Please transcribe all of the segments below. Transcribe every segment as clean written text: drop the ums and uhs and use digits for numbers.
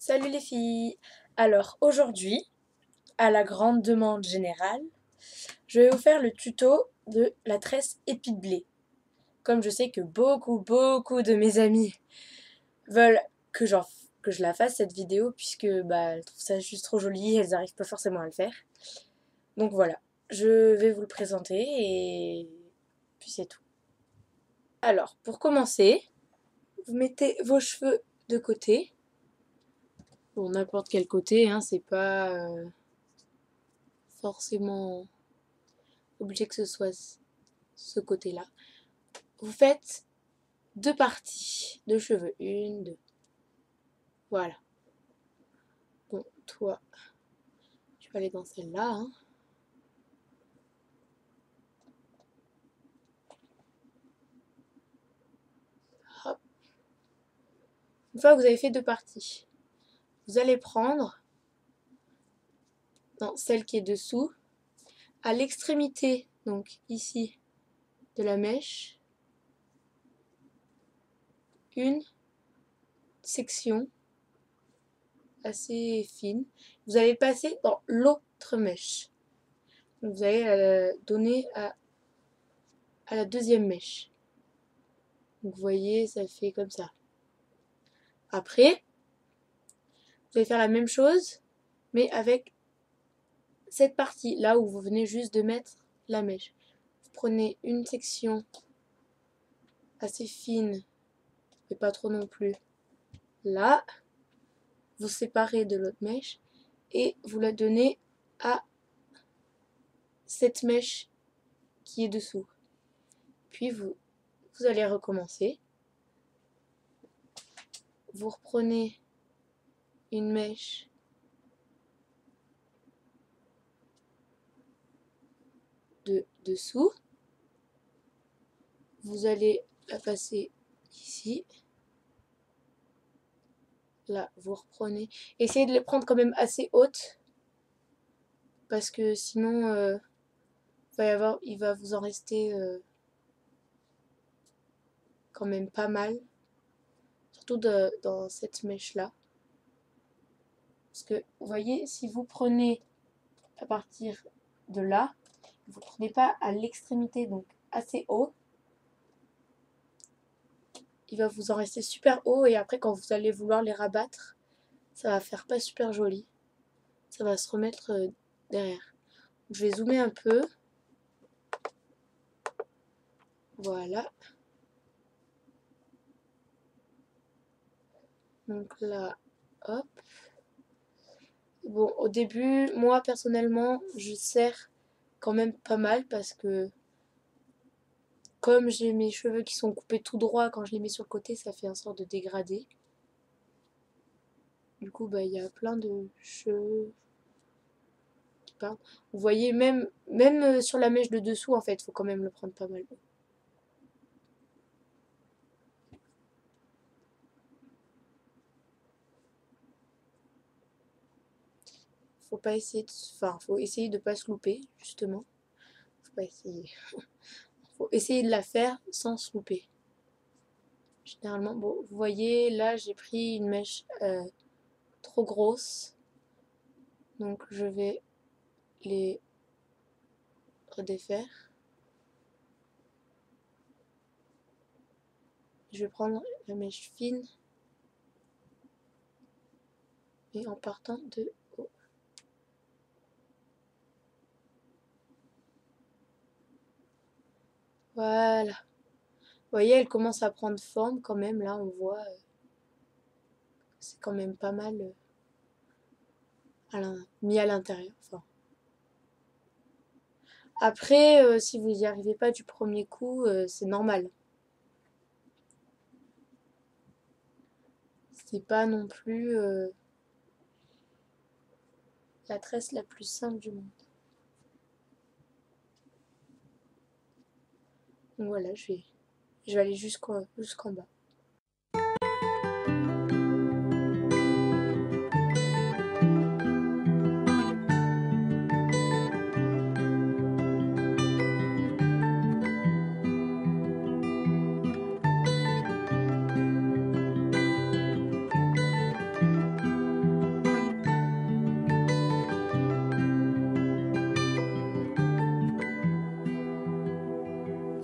Salut les filles! Alors aujourd'hui, à la grande demande générale, je vais vous faire le tuto de la tresse épi de blé. Comme je sais que beaucoup de mes amis veulent que je la fasse cette vidéo puisque elles trouvent ça juste trop joli et elles n'arrivent pas forcément à le faire. Donc voilà, je vais vous le présenter et puis c'est tout. Alors pour commencer, vous mettez vos cheveux de côté. Bon, n'importe quel côté, hein, c'est pas forcément obligé que ce soit ce côté-là. Vous faites deux parties de cheveux. Une, deux. Voilà. Bon, toi, tu vas aller dans celle-là. Hein. Hop. Une fois que vous avez fait deux parties, vous allez prendre celle qui est dessous, à l'extrémité, donc ici, de la mèche, une section assez fine. Vous allez passer dans l'autre mèche. Donc vous allez la donner à la deuxième mèche. Donc vous voyez, ça fait comme ça. Après, vous allez faire la même chose, mais avec cette partie là où vous venez juste de mettre la mèche. Vous prenez une section assez fine, mais pas trop non plus. Là, vous séparez de l'autre mèche et vous la donnez à cette mèche qui est dessous. Puis vous allez recommencer. Vous reprenez une mèche de dessous. Vous allez la passer ici. Là, vous reprenez. Essayez de les prendre quand même assez hautes. Parce que sinon, il va vous en rester quand même pas mal. Surtout dans cette mèche-là. Parce que, vous voyez, si vous prenez à partir de là, vous ne prenez pas à l'extrémité, donc assez haut. Il va vous en rester super haut et après quand vous allez vouloir les rabattre, ça va faire pas super joli. Ça va se remettre derrière. Je vais zoomer un peu. Voilà. Donc là, hop. Bon, au début, moi personnellement, je serre quand même pas mal parce que comme j'ai mes cheveux qui sont coupés tout droit, quand je les mets sur le côté, ça fait un sort de dégradé. Du coup, il y a plein de cheveux qui partent. Vous voyez, même sur la mèche de dessous, en fait, il faut quand même le prendre pas mal. Faut pas essayer de... Enfin, faut essayer de pas se louper, justement. Faut pas essayer. Faut essayer de la faire sans se louper. Généralement, bon, vous voyez, là, j'ai pris une mèche trop grosse. Donc, je vais les redéfaire. Je vais prendre la mèche fine. Et en partant de haut. Voilà. Vous voyez, elle commence à prendre forme quand même. Là, on voit... c'est quand même pas mal mis à l'intérieur. Enfin. Après, si vous n'y arrivez pas du premier coup, c'est normal. C'est pas non plus la tresse la plus simple du monde. Donc voilà, je vais aller jusqu'en bas.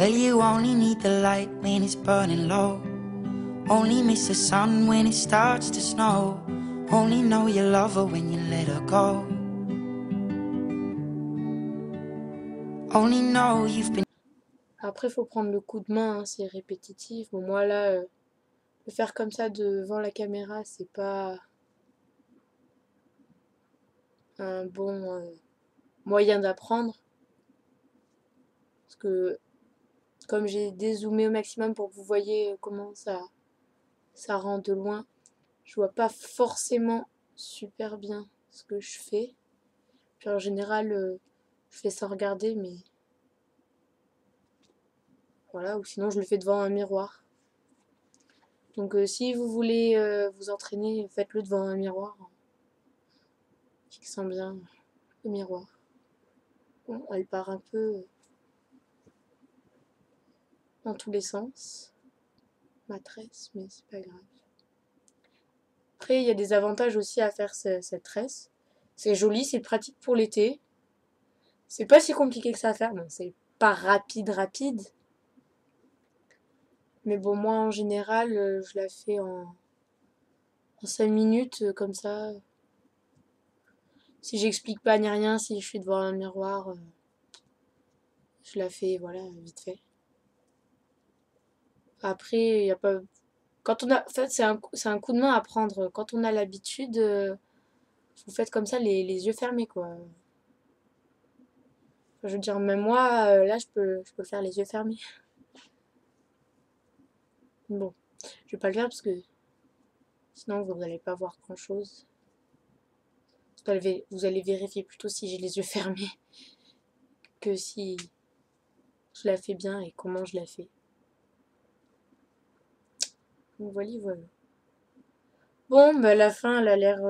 Well, you only need the light when it's burning low. Only miss the sun when it starts to snow. Only know you love her when you let her go. Only know you've been. Après, il faut prendre le coup de main, hein, c'est répétitif. Bon, moi là, le faire comme ça devant la caméra, c'est pas un bon moyen d'apprendre. Parce que comme j'ai dézoomé au maximum pour que vous voyez comment ça rend de loin, je vois pas forcément super bien ce que je fais. Puis en général, je fais sans regarder, mais voilà, ou sinon je le fais devant un miroir. Donc si vous voulez vous entraîner, faites-le devant un miroir, en fixant bien le miroir. Bon, elle part un peu dans tous les sens, ma tresse, mais c'est pas grave. Après, il y a des avantages aussi à faire cette tresse. C'est joli, c'est pratique pour l'été. C'est pas si compliqué que ça à faire. Bon, c'est pas rapide. Mais bon, moi en général, je la fais en 5 minutes, comme ça. Si j'explique pas ni rien, si je suis devant un miroir, je la fais, voilà, vite fait. Après, il y a pas. Quand on a. En fait, c'est un coup de main à prendre. Quand on a l'habitude, vous faites comme ça les yeux fermés, quoi. Enfin, je veux dire, même moi, là, je peux faire les yeux fermés. Bon, je vais pas le faire parce que sinon vous n'allez pas voir grand-chose. Vous allez vérifier plutôt si j'ai les yeux fermés que si je la fais bien et comment je la fais. Donc voilà. Bon, bah la fin, elle a l'air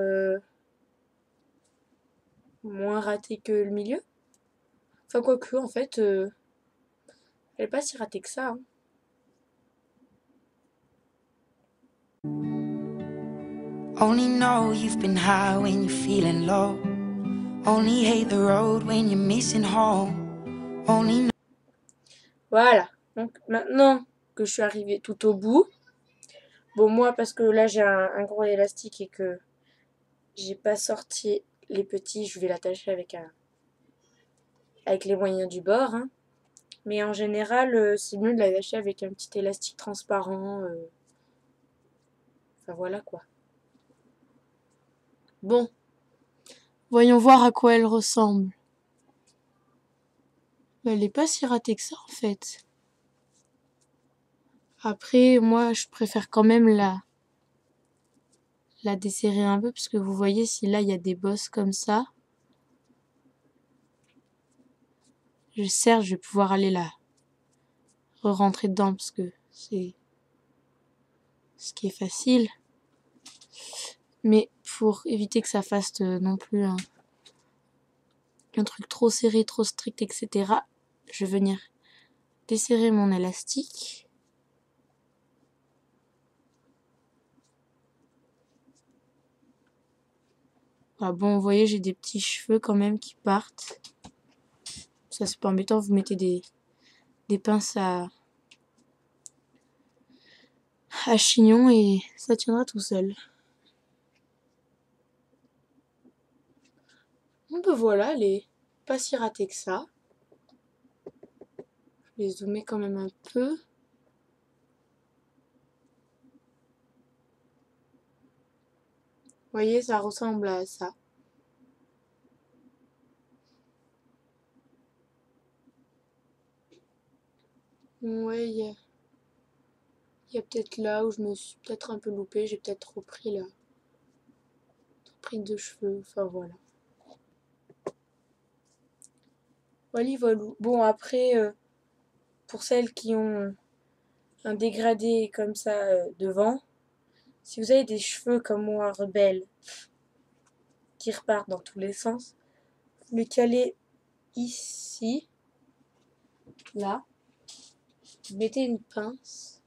moins ratée que le milieu. Enfin, quoique, en fait, elle est pas si ratée que ça, hein. Only know you've been high when you're feeling low. Only hate the road when you're missing home. Only know. Voilà. Donc maintenant que je suis arrivée tout au bout, bon, moi, parce que là, j'ai un gros élastique et que j'ai pas sorti les petits, je vais l'attacher avec les moyens du bord, hein. Mais en général, c'est mieux de l'attacher avec un petit élastique transparent. Enfin voilà quoi. Bon, voyons voir à quoi elle ressemble. Elle est pas si ratée que ça en fait. Après, moi, je préfère quand même la desserrer un peu parce que vous voyez, si là il y a des bosses comme ça, je serre, je vais pouvoir aller là, re-rentrer dedans parce que c'est ce qui est facile. Mais pour éviter que ça fasse non plus un truc trop serré, trop strict, etc., je vais venir desserrer mon élastique. Ah bon, vous voyez, j'ai des petits cheveux quand même qui partent. Ça, c'est pas embêtant, vous mettez des pinces à chignon et ça tiendra tout seul. Bon, ben voilà, elle est pas si ratée que ça. Je vais zoomer quand même un peu. Vous voyez, ça ressemble à ça. Ouais, il y a peut-être là où je me suis peut-être un peu loupée. J'ai peut-être trop pris là. Trop pris de cheveux. Enfin voilà. Voilà. Bon, après, pour celles qui ont un dégradé comme ça devant, si vous avez des cheveux comme moi, rebelles, qui repartent dans tous les sens, vous le calez ici, là. Vous mettez une pince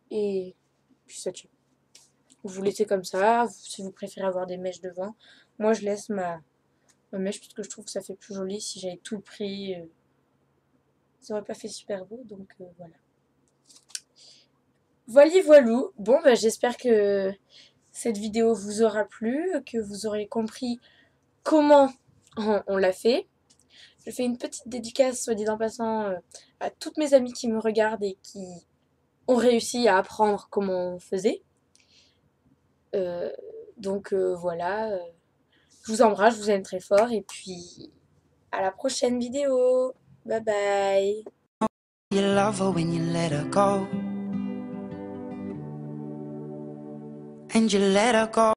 et puis ça tient. Vous laissez comme ça, si vous préférez avoir des mèches devant. Moi, je laisse ma mèche parce que je trouve que ça fait plus joli si j'avais tout pris. ça aurait pas fait super beau, donc voilà. Voilà, voilou. Bon, bah, j'espère que cette vidéo vous aura plu, que vous aurez compris comment on l'a fait. Je fais une petite dédicace, soit dit en passant, à toutes mes amies qui me regardent et qui ont réussi à apprendre comment on faisait. Euh, donc voilà, je vous embrasse, je vous aime très fort et puis à la prochaine vidéo. Bye bye. You love her when you let her go. And you let her go.